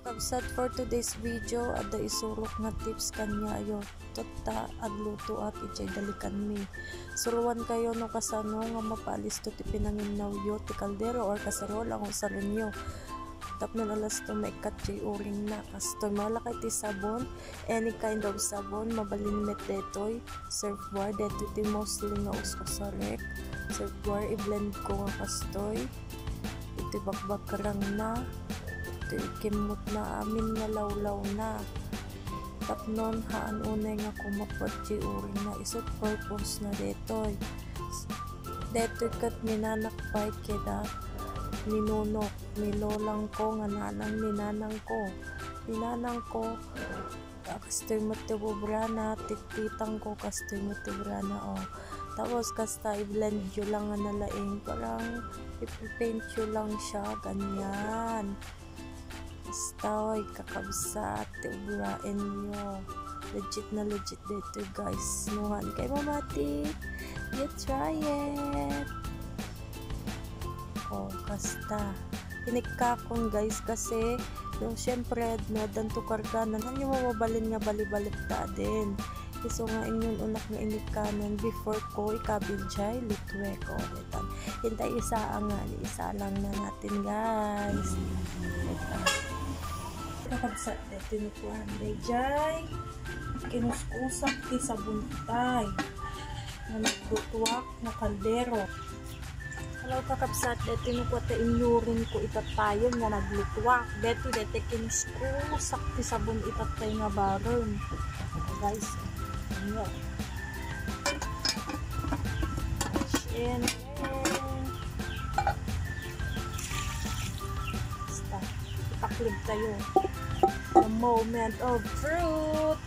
Kabsat for today's video, ada isurok nga tips kanya ayo tata agluto at ichay dalikan mi. Suruan kayo no kasano nga mapalis to ti pinanginaw yo ti kaldero or kasarola kung sa renyo. Tapno alas to may katchay uring na kastoy malakay ti sabon, any kind of sabon, mabalin met detoy, surfboard, deto ti mostly nga usosarek. Surfboard, i-blend ko nga kastoy. Ito bakbak karang na. Kimot na amin nga lawlaw na tapnon haan unay nga kumapot ti uring na isot purpose na detoy kat minanakpay keda ninunok nilolang ko nga nanang ninanang ko kastoy matibubra na tititang ko kastoy matibubra na tapos kasta i-blend yun lang nga nalaing parang ipipaint yun lang siya ganyan. Stoy kakabsat tiuburain nyo legit na legit dito guys nuhan kay mamati you try it kasta inikka kong guys kasi yung syempre no danto karga na yung mababalin nga bali-balik ta din so nga inyong unak nga inikanan before ko ikabiljay litwe ko hintay isa lang na natin guys kakabsat dito nukuhan dayjay kinuskusak ti sabuntay na nagtutuwak na kaldero. Hello kakabsat dito nukuha ta inyurin ko itatayon nga naglutuwak dito kinuskusak ti sabun itatay nga baron guys ano basta ipaklib tayo the moment of truth.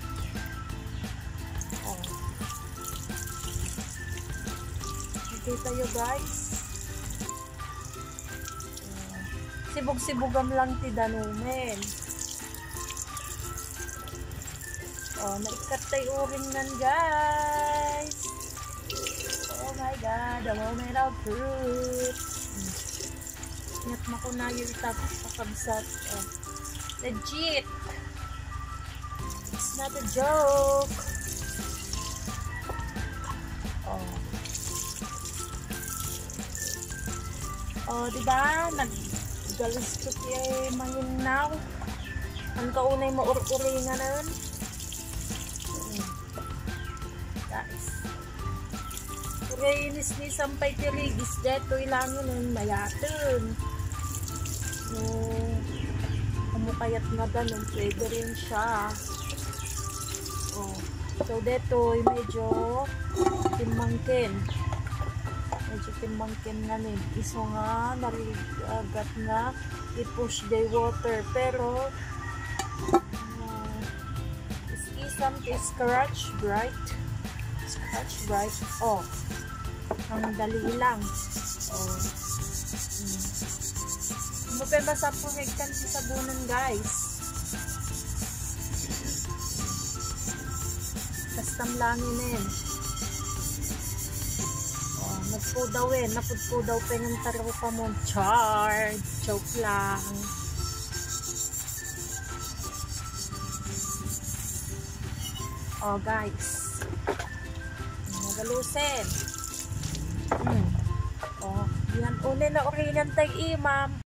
Okay tayo guys. Sibog-sibugam lang ti danumen. Naikat tayo uring nan guys. Oh my god, the moment of truth. Ingat makuna yung tapos kakabsat. Legit. It's not a joke. Diba? Naggalis ko siya manginaw. Ang kaunay maur-uri nga nun. Guys. Kurainis ni sampay tirigis deto ilangin nun mayatun. Kamukayat nga ganun, pwede rin siya. So, deto'y medyo timangkin nga nin. Iso nga, narigat nga, i-push the water. Pero, isam scratch bright. Ang dali lang. Mapeba sa pungigkan sa sabunan guys. Kastam langin napudpudaw pengen pa mo char joke lang guys nagalusin yan uli na orinan tay imam